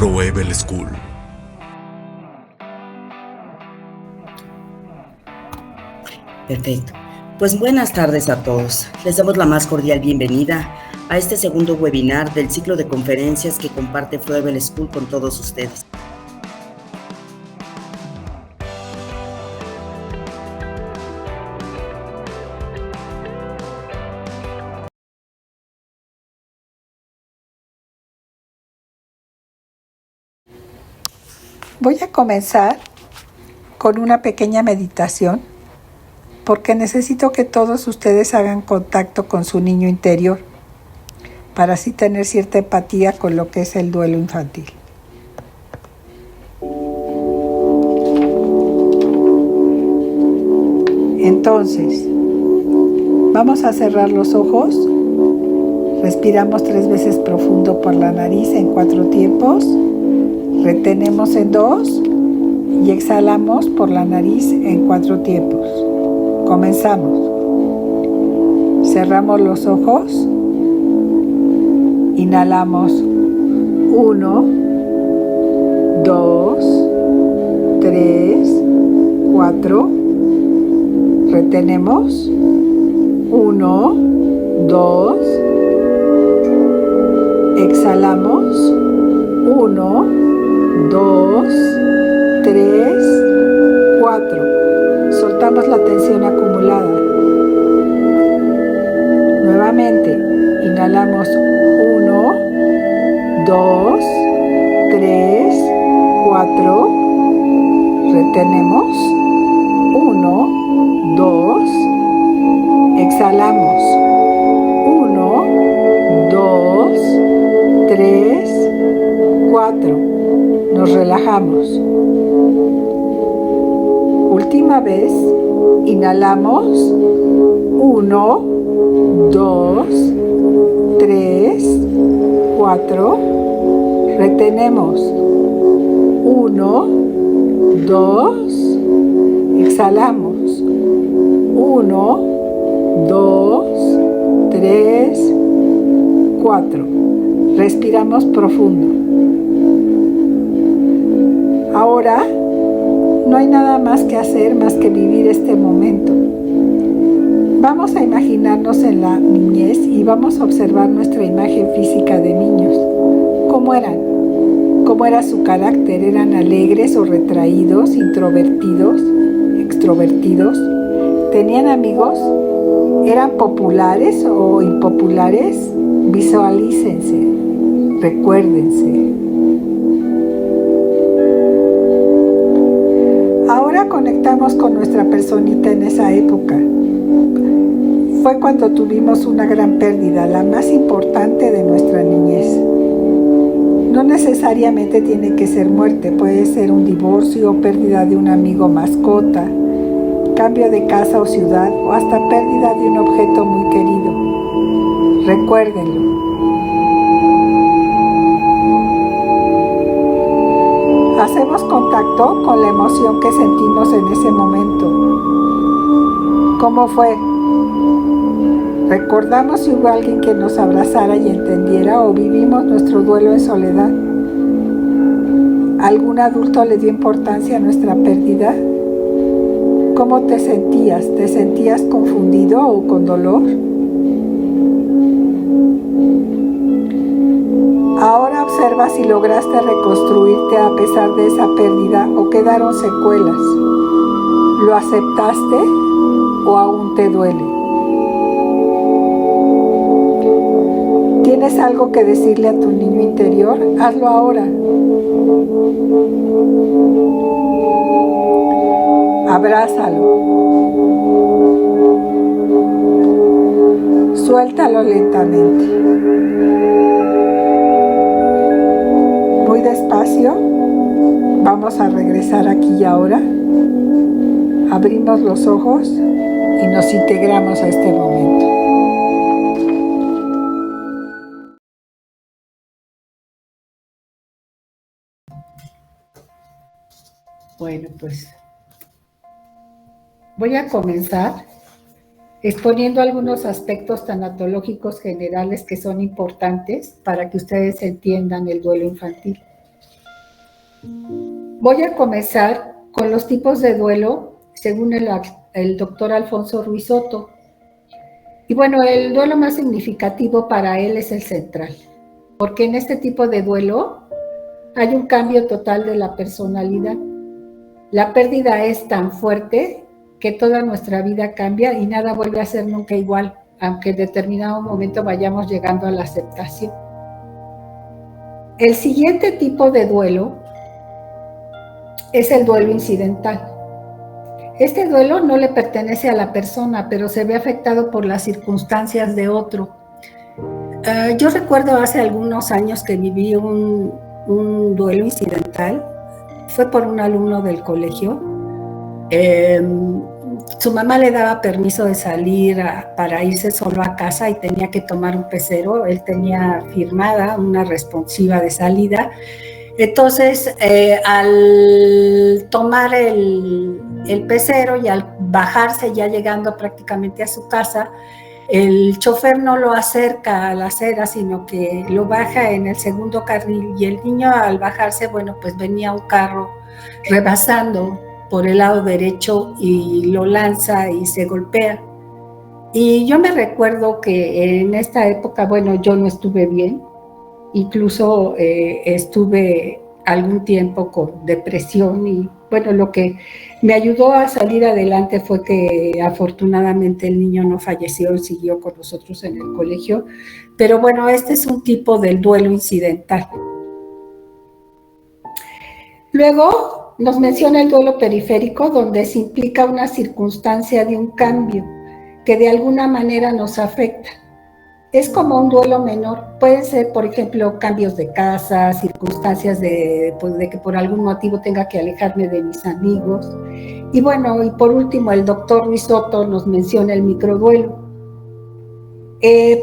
Froebel School. Perfecto. Pues buenas tardes a todos. Les damos la más cordial bienvenida a este segundo webinar del ciclo de conferencias que comparte Froebel School con todos ustedes. Voy a comenzar con una pequeña meditación porque necesito que todos ustedes hagan contacto con su niño interior para así tener cierta empatía con lo que es el duelo infantil. Entonces, vamos a cerrar los ojos, respiramos 3 veces profundo por la nariz en 4 tiempos, retenemos en 2 y exhalamos por la nariz en 4 tiempos. Comenzamos. Cerramos los ojos, inhalamos 1, 2, 3, 4, retenemos 1, 2, exhalamos 1, 2, 3, 4. Soltamos la tensión acumulada. Nuevamente, inhalamos 1, 2, 3, 4. Retenemos 1, 2. Exhalamos 1, 2, 3, 4. Nos relajamos. Última vez, inhalamos 1, 2, 3, 4. Retenemos 1, 2. Exhalamos 1, 2, 3, 4. Respiramos profundo. Ahora no hay nada más que hacer más que vivir este momento. Vamos a imaginarnos en la niñez y vamos a observar nuestra imagen física de niños. ¿Cómo eran? ¿Cómo era su carácter? ¿Eran alegres o retraídos, introvertidos, extrovertidos? ¿Tenían amigos? ¿Eran populares o impopulares? Visualícense, recuérdense. Ahora conectamos con nuestra personita en esa época. Fue cuando tuvimos una gran pérdida, la más importante de nuestra niñez. No necesariamente tiene que ser muerte, puede ser un divorcio, pérdida de un amigo mascota, cambio de casa o ciudad, o hasta pérdida de un objeto muy querido. Recuérdenlo. Hacemos contacto con la emoción que sentimos en ese momento. ¿Cómo fue? ¿Recordamos si hubo alguien que nos abrazara y entendiera o vivimos nuestro duelo en soledad? ¿Algún adulto le dio importancia a nuestra pérdida? ¿Cómo te sentías? ¿Te sentías confundido o con dolor? Ahora observa si lograste reconstruirte a pesar de esa pérdida o quedaron secuelas. ¿Lo aceptaste o aún te duele? ¿Tienes algo que decirle a tu niño interior? Hazlo ahora. Abrázalo. Suéltalo lentamente. Muy despacio. Vamos a regresar aquí y ahora. Abrimos los ojos y nos integramos a este momento. Bueno, pues voy a comenzar exponiendo algunos aspectos tanatológicos generales que son importantes para que ustedes entiendan el duelo infantil. Voy a comenzar con los tipos de duelo según el doctor Alfonso Ruiz Soto. Y bueno, el duelo más significativo para él es el central, porque en este tipo de duelo hay un cambio total de la personalidad. La pérdida es tan fuerte que toda nuestra vida cambia y nada vuelve a ser nunca igual, aunque en determinado momento vayamos llegando a la aceptación. El siguiente tipo de duelo es el duelo incidental. Este duelo no le pertenece a la persona, pero se ve afectado por las circunstancias de otro. Yo recuerdo hace algunos años que viví un duelo incidental. Fue por un alumno del colegio. Su mamá le daba permiso de salir para irse solo a casa y tenía que tomar un pecero. Él tenía firmada una responsiva de salida. Entonces, al tomar el pecero y al bajarse ya llegando prácticamente a su casa, el chofer no lo acerca a la acera, sino que lo baja en el segundo carril y el niño al bajarse, bueno, pues venía un carro rebasando por el lado derecho y lo lanza y se golpea. Y yo me recuerdo que en esta época, bueno, yo no estuve bien, incluso estuve algún tiempo con depresión y bueno, lo que me ayudó a salir adelante fue que afortunadamente el niño no falleció, siguió con nosotros en el colegio, pero bueno, este es un tipo del duelo incidental. Luego nos menciona el duelo periférico, donde se implica una circunstancia de un cambio que de alguna manera nos afecta. Es como un duelo menor, pueden ser, por ejemplo, cambios de casa, circunstancias de que por algún motivo tenga que alejarme de mis amigos. Y bueno, y por último, el doctor Ruiz Soto nos menciona el microduelo.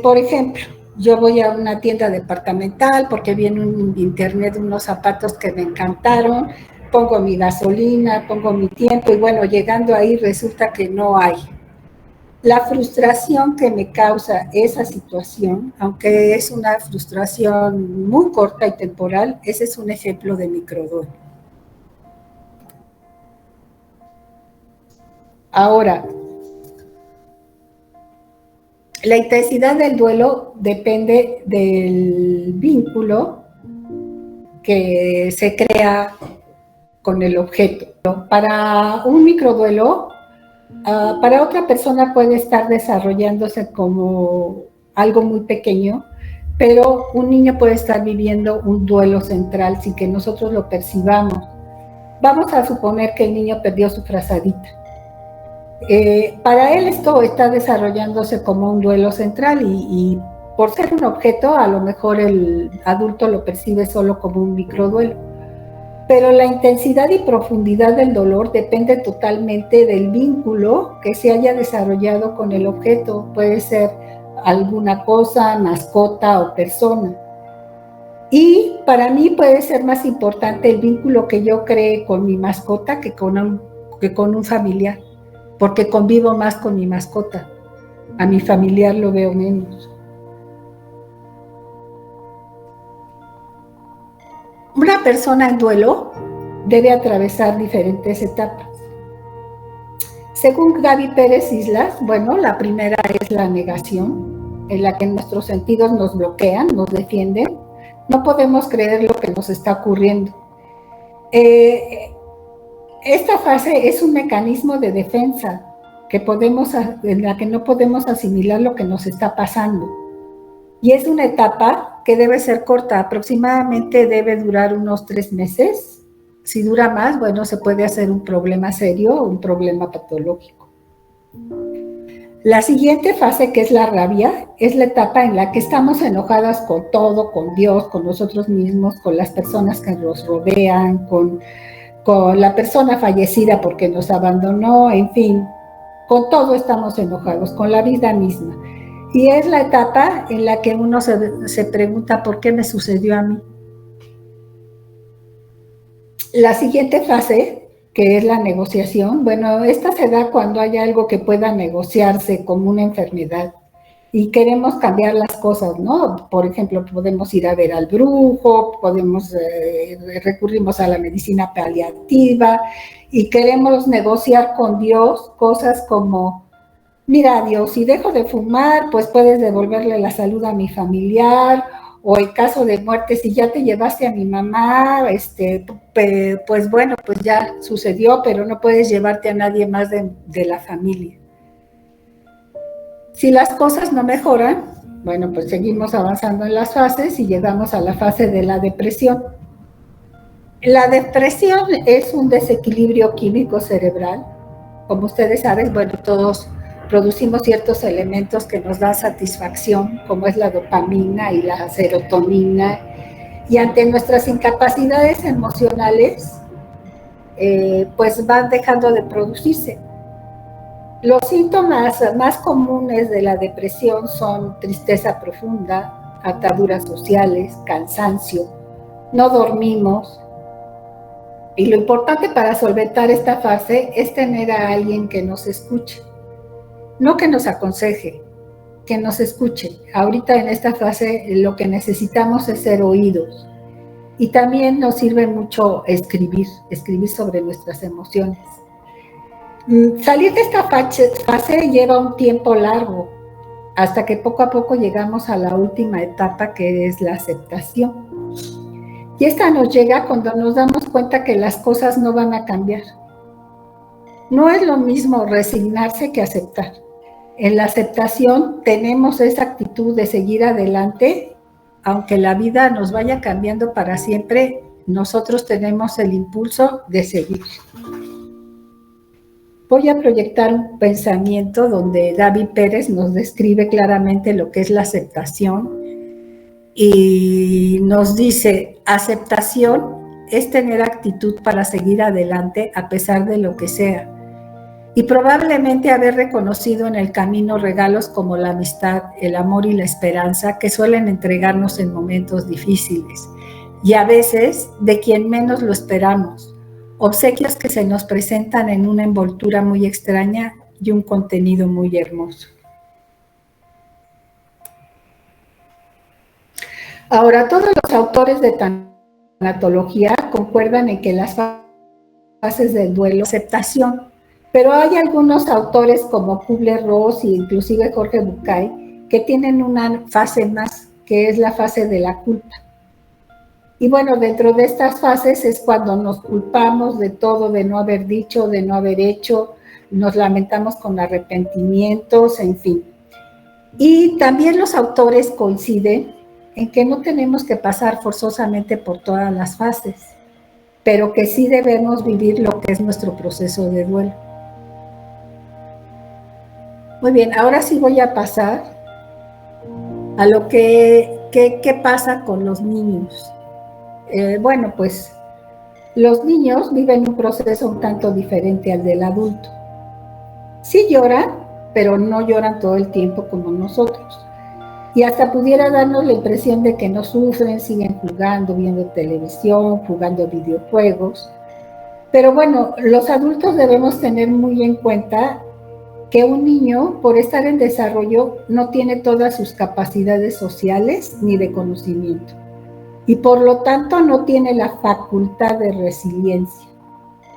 Por ejemplo, yo voy a una tienda departamental porque vi en internet unos zapatos que me encantaron, pongo mi gasolina, pongo mi tiempo y bueno, llegando ahí resulta que no hay. La frustración que me causa esa situación, aunque es una frustración muy corta y temporal, ese es un ejemplo de microduelo. Ahora, la intensidad del duelo depende del vínculo que se crea con el objeto. Para un microduelo, para otra persona puede estar desarrollándose como algo muy pequeño, pero un niño puede estar viviendo un duelo central sin que nosotros lo percibamos. Vamos a suponer que el niño perdió su frazadita. Para él esto está desarrollándose como un duelo central y por ser un objeto, a lo mejor el adulto lo percibe solo como un microduelo. Pero la intensidad y profundidad del dolor depende totalmente del vínculo que se haya desarrollado con el objeto. Puede ser alguna cosa, mascota o persona. Y para mí puede ser más importante el vínculo que yo cree con mi mascota que con un familiar, porque convivo más con mi mascota. A mi familiar lo veo menos. Una persona en duelo debe atravesar diferentes etapas. Según Gaby Pérez Islas, bueno, la primera es la negación, en la que nuestros sentidos nos bloquean, nos defienden. No podemos creer lo que nos está ocurriendo. Esta fase es un mecanismo de defensa en la que no podemos asimilar lo que nos está pasando. Y es una etapa que debe ser corta, aproximadamente debe durar unos 3 meses. Si dura más, bueno, se puede hacer un problema serio o un problema patológico. La siguiente fase, que es la rabia, es la etapa en la que estamos enojadas con todo, con Dios, con nosotros mismos, con las personas que nos rodean, con la persona fallecida porque nos abandonó, en fin, con todo estamos enojados, con la vida misma. Y es la etapa en la que uno se pregunta ¿por qué me sucedió a mí? La siguiente fase, que es la negociación, bueno, esta se da cuando hay algo que pueda negociarse como una enfermedad. y queremos cambiar las cosas, ¿no? Por ejemplo, podemos ir a ver al brujo, recurrimos a la medicina paliativa y queremos negociar con Dios cosas como, mira, Dios, si dejo de fumar, pues puedes devolverle la salud a mi familiar, o en caso de muerte, si ya te llevaste a mi mamá, pues bueno, pues ya sucedió, pero no puedes llevarte a nadie más de la familia. Si las cosas no mejoran, bueno, pues seguimos avanzando en las fases y llegamos a la fase de la depresión. La depresión es un desequilibrio químico cerebral. Como ustedes saben, bueno, todos producimos ciertos elementos que nos dan satisfacción, como es la dopamina y la serotonina, y ante nuestras incapacidades emocionales, pues van dejando de producirse. Los síntomas más comunes de la depresión son tristeza profunda, ataduras sociales, cansancio, no dormimos. Y lo importante para solventar esta fase es tener a alguien que nos escuche. No que nos aconseje, que nos escuche. Ahorita en esta fase lo que necesitamos es ser oídos. Y también nos sirve mucho escribir sobre nuestras emociones. Salir de esta fase lleva un tiempo largo, hasta que poco a poco llegamos a la última etapa, que es la aceptación. Y esta nos llega cuando nos damos cuenta que las cosas no van a cambiar. No es lo mismo resignarse que aceptar. En la aceptación tenemos esa actitud de seguir adelante, aunque la vida nos vaya cambiando para siempre, nosotros tenemos el impulso de seguir. Voy a proyectar un pensamiento donde David Pérez nos describe claramente lo que es la aceptación y nos dice: aceptación es tener actitud para seguir adelante a pesar de lo que sea, y probablemente haber reconocido en el camino regalos como la amistad, el amor y la esperanza que suelen entregarnos en momentos difíciles, y a veces de quien menos lo esperamos, obsequios que se nos presentan en una envoltura muy extraña y un contenido muy hermoso. Ahora, todos los autores de tanatología concuerdan en que las fases del duelo, aceptación, pero hay algunos autores como Kubler-Ross e inclusive Jorge Bucay que tienen una fase más, que es la fase de la culpa. Y bueno, dentro de estas fases es cuando nos culpamos de todo, de no haber dicho, de no haber hecho, nos lamentamos con arrepentimientos, en fin. Y también los autores coinciden en que no tenemos que pasar forzosamente por todas las fases, pero que sí debemos vivir lo que es nuestro proceso de duelo. Muy bien, ahora sí voy a pasar a lo que pasa con los niños. Bueno, pues los niños viven un proceso un tanto diferente al del adulto. Sí lloran, pero no lloran todo el tiempo como nosotros. Y hasta pudiera darnos la impresión de que no sufren, siguen jugando, viendo televisión, jugando videojuegos. Pero bueno, los adultos debemos tener muy en cuenta que un niño, por estar en desarrollo, no tiene todas sus capacidades sociales ni de conocimiento. Y por lo tanto no tiene la facultad de resiliencia.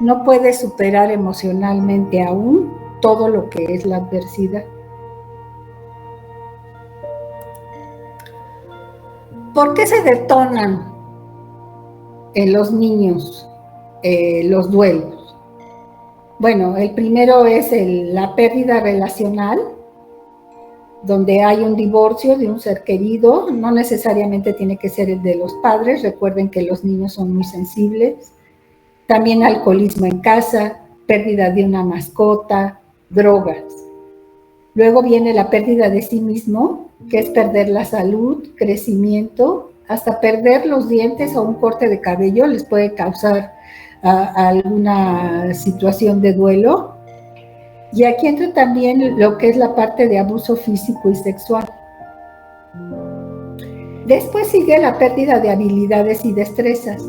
No puede superar emocionalmente aún todo lo que es la adversidad. ¿Por qué se detonan en los niños los duelos? Bueno, el primero es la pérdida relacional, donde hay un divorcio de un ser querido, no necesariamente tiene que ser el de los padres, recuerden que los niños son muy sensibles. También alcoholismo en casa, pérdida de una mascota, drogas. Luego viene la pérdida de sí mismo, que es perder la salud, crecimiento, hasta perder los dientes o un corte de cabello les puede causar alguna situación de duelo. Y aquí entra también lo que es la parte de abuso físico y sexual. Después sigue la pérdida de habilidades y destrezas.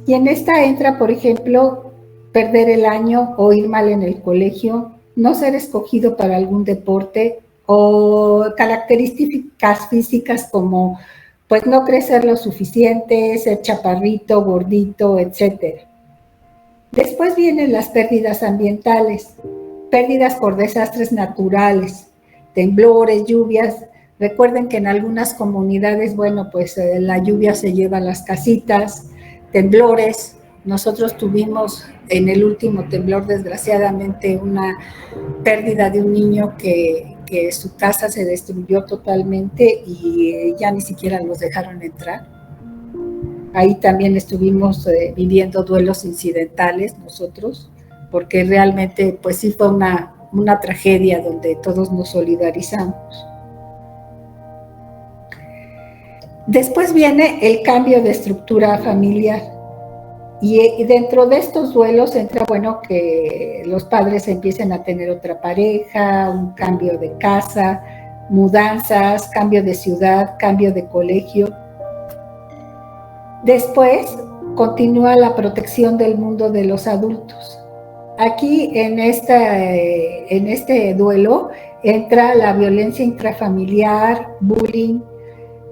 Y en esta entra, por ejemplo, perder el año o ir mal en el colegio, no ser escogido para algún deporte o características físicas como pues no crecer lo suficiente, ser chaparrito, gordito, etc. Después vienen las pérdidas ambientales, pérdidas por desastres naturales, temblores, lluvias. Recuerden que en algunas comunidades, bueno, pues la lluvia se lleva a las casitas, temblores. Nosotros tuvimos en el último temblor, desgraciadamente, una pérdida de un niño que su casa se destruyó totalmente y ya ni siquiera los dejaron entrar. Ahí también estuvimos viviendo duelos incidentales nosotros, porque realmente pues sí fue una tragedia donde todos nos solidarizamos. Después viene el cambio de estructura familiar. Y dentro de estos duelos entra, bueno, que los padres empiecen a tener otra pareja, un cambio de casa, mudanzas, cambio de ciudad, cambio de colegio. Después continúa la protección del mundo de los adultos. Aquí en este duelo entra la violencia intrafamiliar, bullying,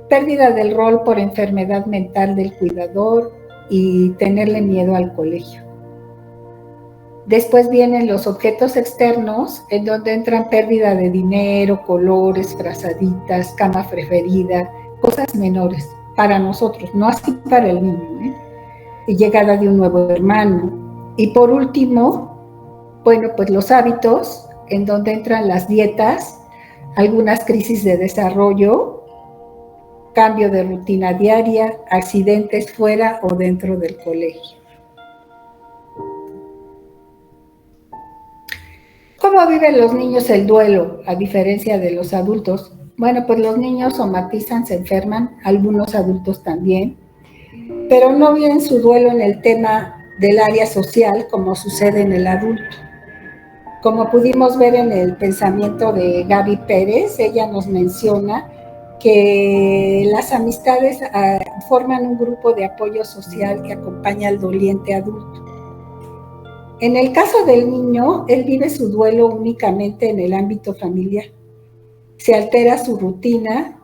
pérdida del rol por enfermedad mental del cuidador y tenerle miedo al colegio. Después vienen los objetos externos, en donde entran pérdida de dinero, colores, frazaditas, cama preferida, cosas menores para nosotros, no así para el niño, y llegada de un nuevo hermano. Y por último, bueno, pues los hábitos, en donde entran las dietas, algunas crisis de desarrollo, cambio de rutina diaria, accidentes fuera o dentro del colegio. ¿Cómo viven los niños el duelo, a diferencia de los adultos? Bueno, pues los niños somatizan, se enferman, algunos adultos también, pero no viven su duelo en el tema del área social como sucede en el adulto. Como pudimos ver en el pensamiento de Gaby Pérez, ella nos menciona que las amistades forman un grupo de apoyo social que acompaña al doliente adulto. En el caso del niño, él vive su duelo únicamente en el ámbito familiar. Se altera su rutina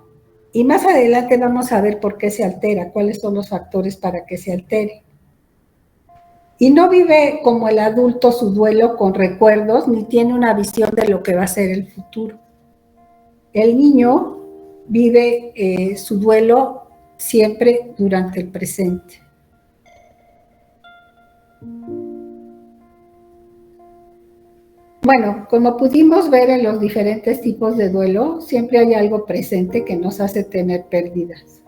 y más adelante vamos a ver por qué se altera, cuáles son los factores para que se altere. Y no vive como el adulto su duelo con recuerdos ni tiene una visión de lo que va a ser el futuro. El niño vive su duelo siempre durante el presente. Bueno, como pudimos ver en los diferentes tipos de duelo, siempre hay algo presente que nos hace tener pérdidas.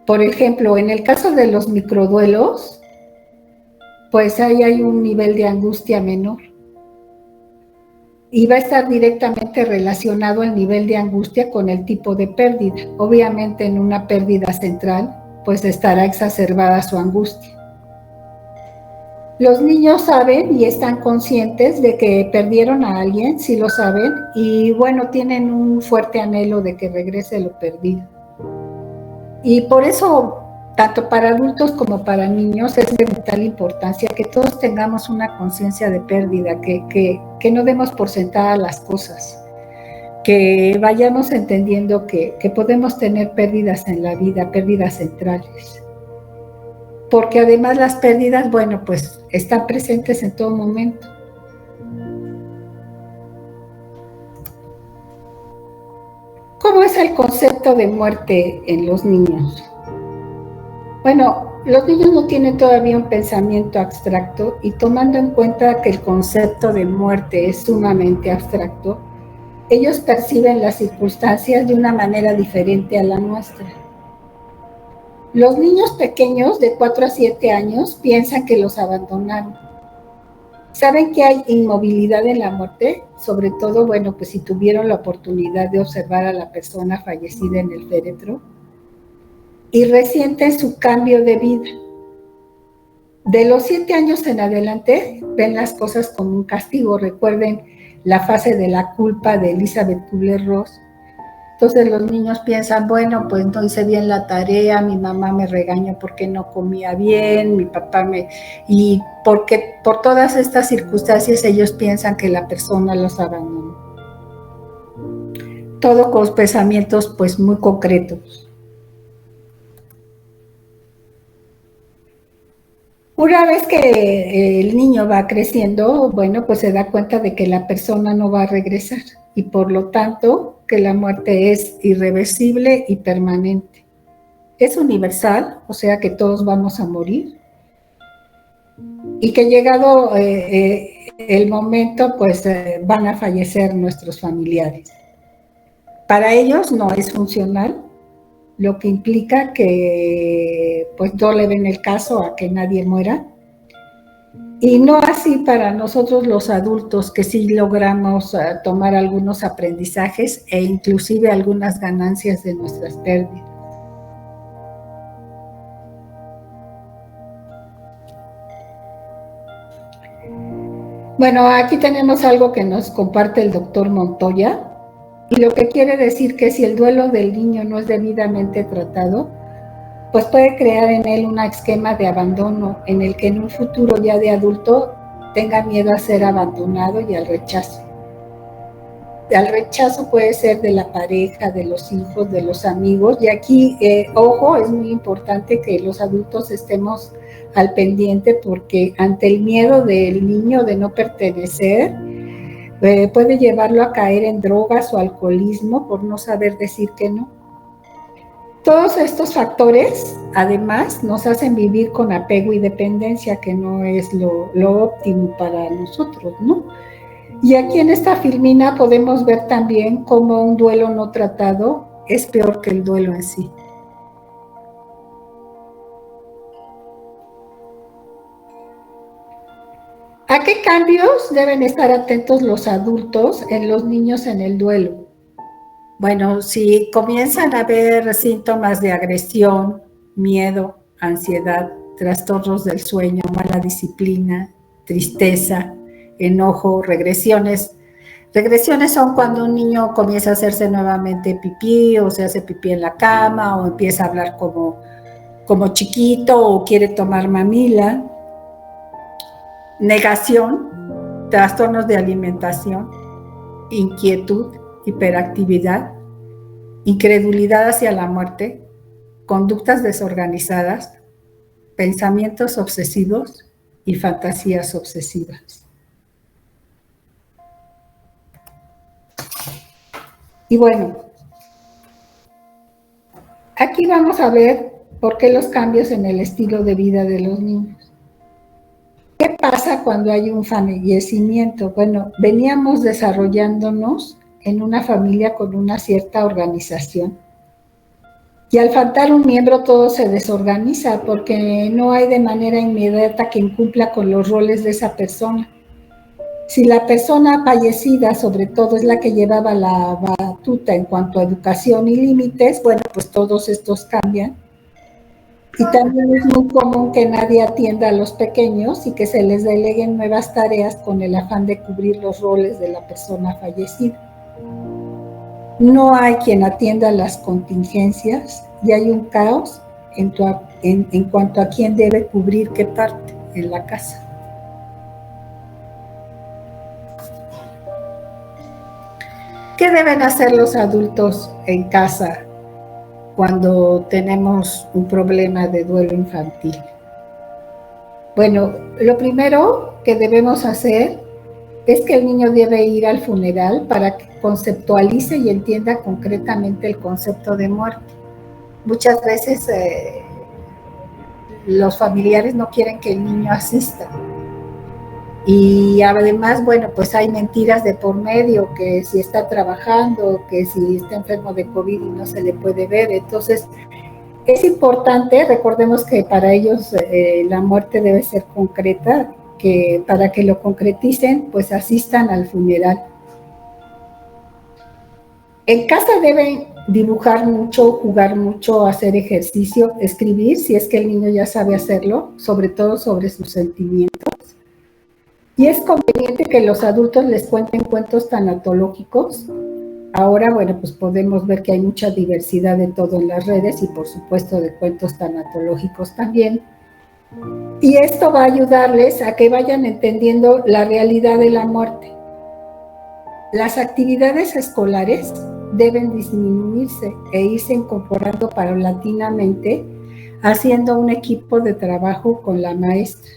Por ejemplo, en el caso de los microduelos, pues ahí hay un nivel de angustia menor. Y va a estar directamente relacionado el nivel de angustia con el tipo de pérdida. Obviamente en una pérdida central, pues estará exacerbada su angustia. Los niños saben y están conscientes de que perdieron a alguien, sí lo saben, y bueno, tienen un fuerte anhelo de que regrese lo perdido. Y por eso, tanto para adultos como para niños, es de vital importancia que todos tengamos una conciencia de pérdida, que no demos por sentadas las cosas, que vayamos entendiendo que podemos tener pérdidas en la vida, pérdidas centrales. Porque además las pérdidas, bueno, pues están presentes en todo momento. ¿Cómo es el concepto de muerte en los niños? Bueno, los niños no tienen todavía un pensamiento abstracto y tomando en cuenta que el concepto de muerte es sumamente abstracto, ellos perciben las circunstancias de una manera diferente a la nuestra. Los niños pequeños de 4 a 7 años piensan que los abandonaron. ¿Saben que hay inmovilidad en la muerte? Sobre todo, bueno, pues si tuvieron la oportunidad de observar a la persona fallecida en el féretro y resienten su cambio de vida. De los 7 años en adelante, ven las cosas como un castigo. Recuerden la fase de la culpa de Elizabeth Kubler-Ross. Entonces los niños piensan, bueno, pues no hice bien la tarea, mi mamá me regañó porque no comía bien, mi papá y porque por todas estas circunstancias ellos piensan que la persona los abandonó. todo con pensamientos pues muy concretos. Una vez que el niño va creciendo, bueno, pues se da cuenta de que la persona no va a regresar y por lo tanto que la muerte es irreversible y permanente. Es universal, o sea que todos vamos a morir y que llegado el momento, pues van a fallecer nuestros familiares. Para ellos no es funcional, lo que implica que pues no le ven el caso a que nadie muera. Y no así para nosotros los adultos, que sí logramos tomar algunos aprendizajes e inclusive algunas ganancias de nuestras pérdidas. Bueno, aquí tenemos algo que nos comparte el doctor Montoya, y lo que quiere decir que si el duelo del niño no es debidamente tratado, pues puede crear en él un esquema de abandono en el que en un futuro ya de adulto tenga miedo a ser abandonado y al rechazo. Al rechazo puede ser de la pareja, de los hijos, de los amigos, y aquí, ojo, es muy importante que los adultos estemos al pendiente porque ante el miedo del niño de no pertenecer, puede llevarlo a caer en drogas o alcoholismo por no saber decir que no. Todos estos factores, además, nos hacen vivir con apego y dependencia, que no es lo óptimo para nosotros, ¿no? Y aquí en esta filmina podemos ver también cómo un duelo no tratado es peor que el duelo en sí. ¿A qué cambios deben estar atentos los adultos en los niños en el duelo? Bueno, si comienzan a haber síntomas de agresión, miedo, ansiedad, trastornos del sueño, mala disciplina, tristeza, enojo, regresiones. Regresiones son cuando un niño comienza a hacerse nuevamente pipí o se hace pipí en la cama o empieza a hablar como chiquito o quiere tomar mamila. Negación, trastornos de alimentación, inquietud, hiperactividad, incredulidad hacia la muerte, conductas desorganizadas, pensamientos obsesivos y fantasías obsesivas. Y bueno, aquí vamos a ver por qué los cambios en el estilo de vida de los niños. ¿Qué pasa cuando hay un fallecimiento? Bueno, veníamos desarrollándonos en una familia con una cierta organización. Y al faltar un miembro todo se desorganiza porque no hay de manera inmediata quien cumpla con los roles de esa persona. Si la persona fallecida, sobre todo, es la que llevaba la batuta en cuanto a educación y límites, bueno, pues todos estos cambian. Y también es muy común que nadie atienda a los pequeños y que se les deleguen nuevas tareas con el afán de cubrir los roles de la persona fallecida. No hay quien atienda las contingencias y hay un caos en cuanto a quién debe cubrir qué parte en la casa. ¿Qué deben hacer los adultos en casa cuando tenemos un problema de duelo infantil? Bueno, lo primero que debemos hacer es que el niño debe ir al funeral para que conceptualice y entienda concretamente el concepto de muerte. Muchas veces los familiares no quieren que el niño asista. Y además, bueno, pues hay mentiras de por medio, que si está trabajando, que si está enfermo de COVID y no se le puede ver. Entonces, es importante, recordemos que para ellos la muerte debe ser concreta, que para que lo concreticen, pues asistan al funeral. En casa deben dibujar mucho, jugar mucho, hacer ejercicio, escribir, si es que el niño ya sabe hacerlo, sobre todo sobre sus sentimientos. Y es conveniente que los adultos les cuenten cuentos tanatológicos. Ahora, bueno, pues podemos ver que hay mucha diversidad de todo en las redes y por supuesto de cuentos tanatológicos también. Y esto va a ayudarles a que vayan entendiendo la realidad de la muerte. Las actividades escolares deben disminuirse e irse incorporando paulatinamente, haciendo un equipo de trabajo con la maestra.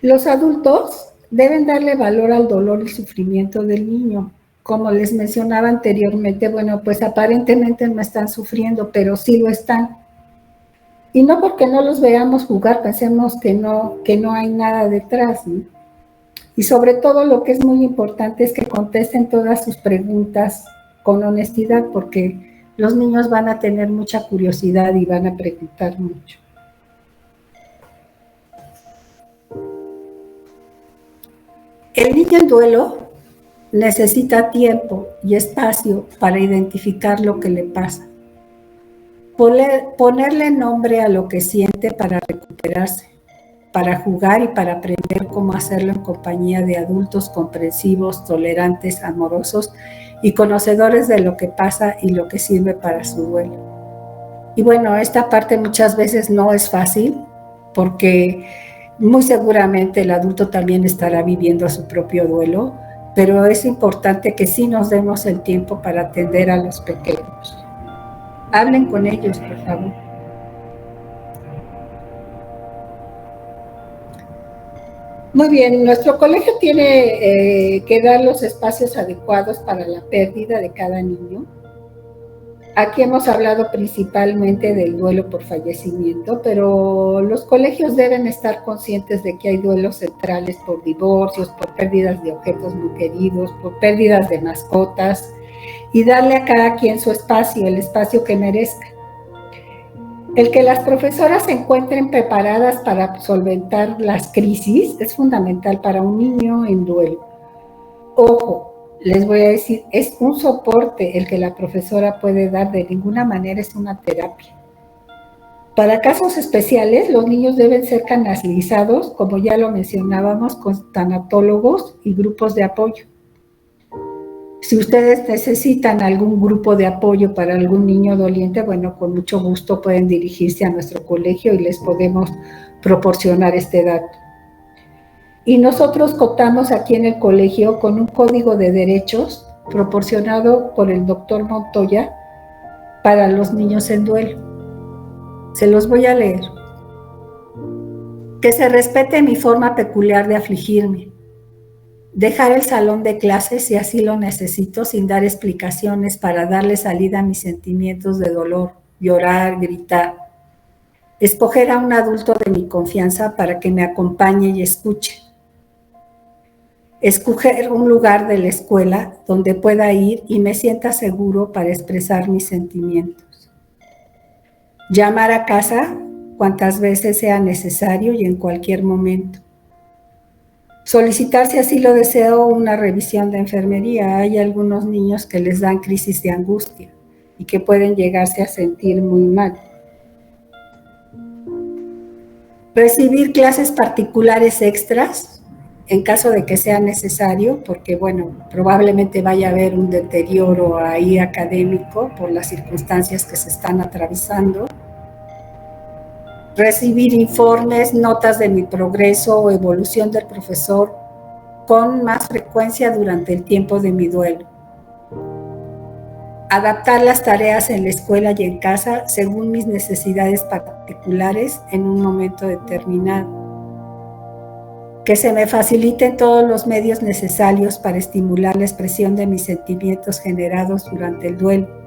Los adultos deben darle valor al dolor y sufrimiento del niño. Como les mencionaba anteriormente, bueno, pues aparentemente no están sufriendo, pero sí lo están. Y no porque no los veamos jugar, pensemos que no hay nada detrás, ¿no? Y sobre todo lo que es muy importante es que contesten todas sus preguntas con honestidad, porque los niños van a tener mucha curiosidad y van a preguntar mucho. El niño en duelo necesita tiempo y espacio para identificar lo que le pasa. Ponerle nombre a lo que siente para recuperarse, para jugar y para aprender cómo hacerlo en compañía de adultos comprensivos, tolerantes, amorosos y conocedores de lo que pasa y lo que sirve para su duelo. Y bueno, esta parte muchas veces no es fácil porque muy seguramente el adulto también estará viviendo su propio duelo, pero es importante que sí nos demos el tiempo para atender a los pequeños. Hablen con ellos, por favor. Muy bien, nuestro colegio tiene que dar los espacios adecuados para la pérdida de cada niño. Aquí hemos hablado principalmente del duelo por fallecimiento, pero los colegios deben estar conscientes de que hay duelos centrales por divorcios, por pérdidas de objetos muy queridos, por pérdidas de mascotas, y darle a cada quien su espacio, el espacio que merezca. El que las profesoras se encuentren preparadas para solventar las crisis es fundamental para un niño en duelo. Ojo, les voy a decir, es un soporte el que la profesora puede dar, de ninguna manera es una terapia. Para casos especiales, los niños deben ser canalizados, como ya lo mencionábamos, con tanatólogos y grupos de apoyo. Si ustedes necesitan algún grupo de apoyo para algún niño doliente, bueno, con mucho gusto pueden dirigirse a nuestro colegio y les podemos proporcionar este dato. Y nosotros contamos aquí en el colegio con un código de derechos proporcionado por el doctor Montoya para los niños en duelo. Se los voy a leer. Que se respete mi forma peculiar de afligirme. Dejar el salón de clases si así lo necesito, sin dar explicaciones, para darle salida a mis sentimientos de dolor, llorar, gritar. Escoger a un adulto de mi confianza para que me acompañe y escuche. Escoger un lugar de la escuela donde pueda ir y me sienta seguro para expresar mis sentimientos. Llamar a casa cuantas veces sea necesario y en cualquier momento. Solicitar, si así lo deseo, una revisión de enfermería. Hay algunos niños que les dan crisis de angustia y que pueden llegarse a sentir muy mal. Recibir clases particulares extras en caso de que sea necesario, porque bueno, probablemente vaya a haber un deterioro ahí académico por las circunstancias que se están atravesando. Recibir informes, notas de mi progreso o evolución del profesor con más frecuencia durante el tiempo de mi duelo. Adaptar las tareas en la escuela y en casa según mis necesidades particulares en un momento determinado. Que se me faciliten todos los medios necesarios para estimular la expresión de mis sentimientos generados durante el duelo.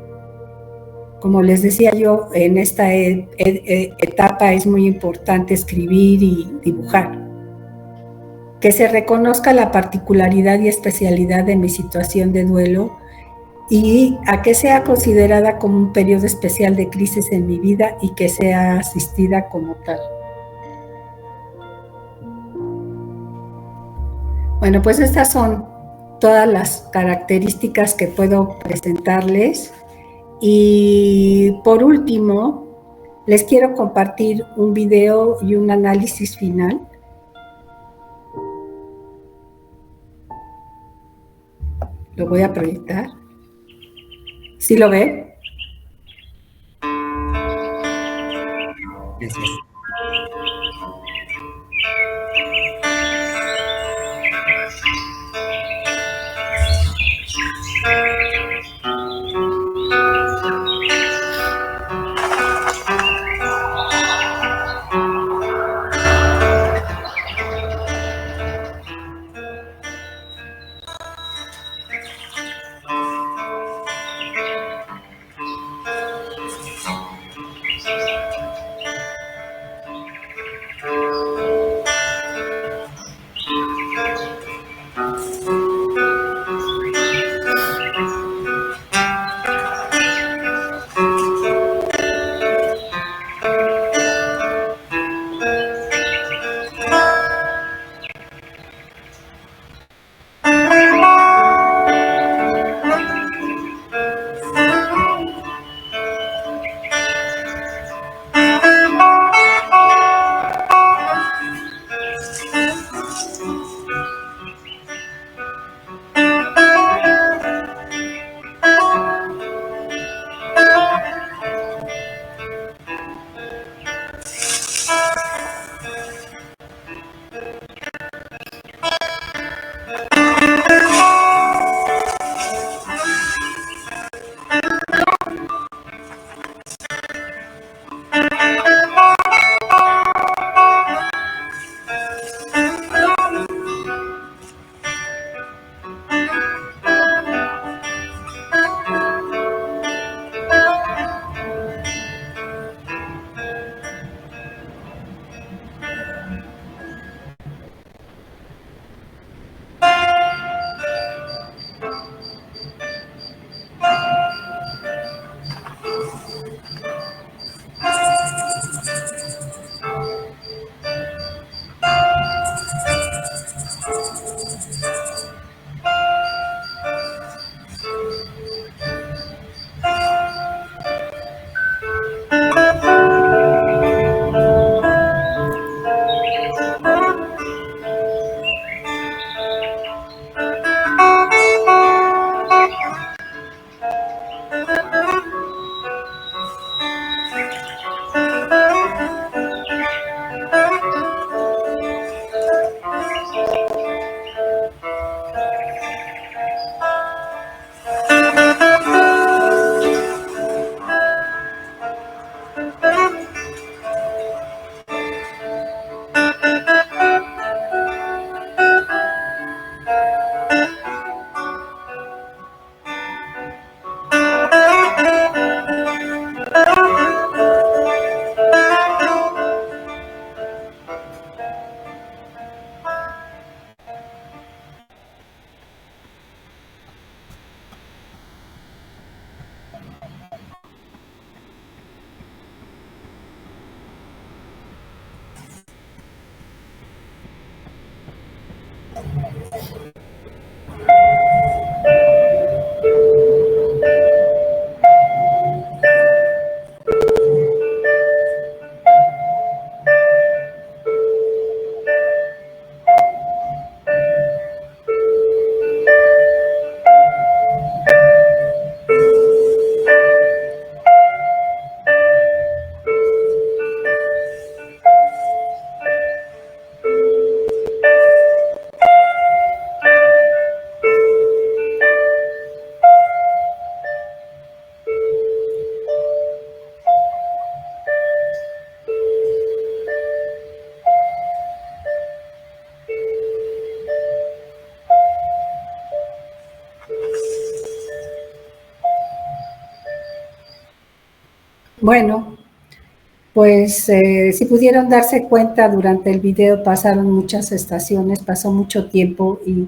Como les decía yo, en esta etapa es muy importante escribir y dibujar. Que se reconozca la particularidad y especialidad de mi situación de duelo y a que sea considerada como un periodo especial de crisis en mi vida y que sea asistida como tal. Bueno, pues estas son todas las características que puedo presentarles. Y por último, les quiero compartir un video y un análisis final. Lo voy a proyectar. ¿Sí lo ven? Gracias. Bueno, pues si pudieron darse cuenta, durante el video pasaron muchas estaciones, pasó mucho tiempo, y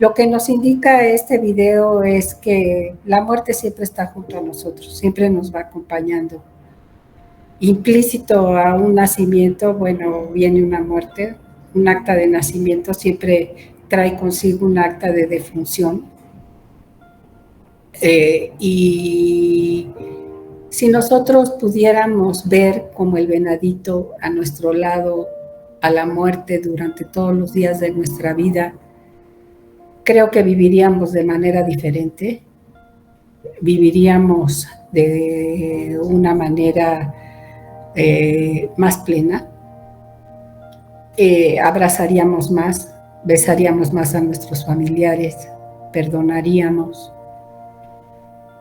lo que nos indica este video es que la muerte siempre está junto a nosotros, siempre nos va acompañando. Implícito a un nacimiento, bueno, viene una muerte. Un acta de nacimiento siempre trae consigo un acta de defunción. Y si nosotros pudiéramos ver como el venadito a nuestro lado a la muerte durante todos los días de nuestra vida, creo que viviríamos de manera diferente, viviríamos de una manera más plena, abrazaríamos más, besaríamos más a nuestros familiares, perdonaríamos.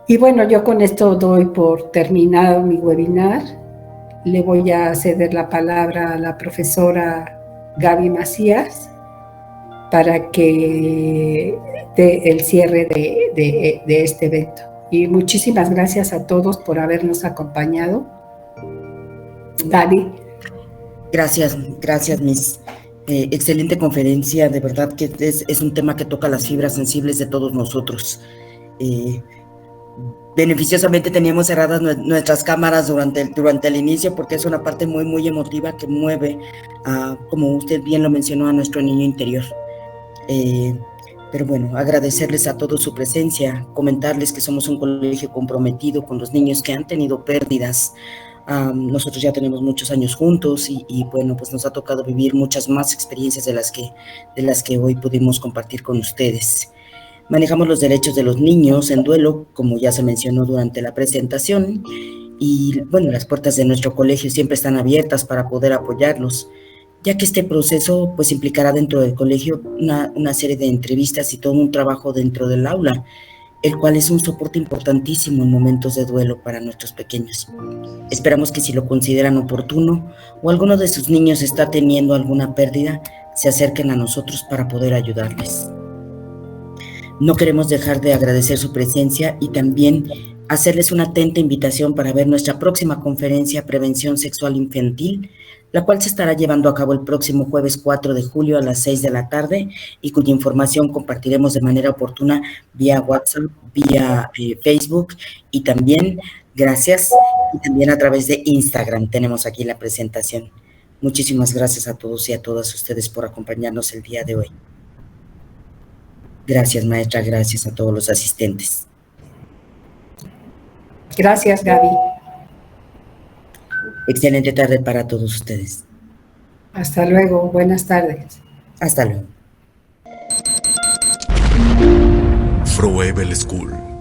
Y bueno, yo con esto doy por terminado mi webinar. Le voy a ceder la palabra a la profesora Gaby Macías para que dé el cierre de este evento. Y muchísimas gracias a todos por habernos acompañado. Gaby. Gracias, Miss. Excelente conferencia, de verdad que es un tema que toca las fibras sensibles de todos nosotros. Beneficiosamente teníamos cerradas nuestras cámaras durante el inicio, porque es una parte muy, muy emotiva que mueve, como usted bien lo mencionó, a nuestro niño interior. Pero bueno, agradecerles a todos su presencia, comentarles que somos un colegio comprometido con los niños que han tenido pérdidas. Nosotros ya tenemos muchos años juntos y bueno, pues nos ha tocado vivir muchas más experiencias de las que hoy pudimos compartir con ustedes. Manejamos los derechos de los niños en duelo, como ya se mencionó durante la presentación, y bueno, las puertas de nuestro colegio siempre están abiertas para poder apoyarlos, ya que este proceso pues implicará dentro del colegio una serie de entrevistas y todo un trabajo dentro del aula, el cual es un soporte importantísimo en momentos de duelo para nuestros pequeños. Esperamos que si lo consideran oportuno o alguno de sus niños está teniendo alguna pérdida, se acerquen a nosotros para poder ayudarles. No queremos dejar de agradecer su presencia y también hacerles una atenta invitación para ver nuestra próxima conferencia Prevención Sexual Infantil, la cual se estará llevando a cabo el próximo jueves 4 de julio a las 6 de la tarde y cuya información compartiremos de manera oportuna vía WhatsApp, vía Facebook y también, gracias, y también a través de Instagram tenemos aquí la presentación. Muchísimas gracias a todos y a todas ustedes por acompañarnos el día de hoy. Gracias, maestra, gracias a todos los asistentes. Gracias, Gaby. Excelente tarde para todos ustedes. Hasta luego, buenas tardes. Hasta luego. Froebel School.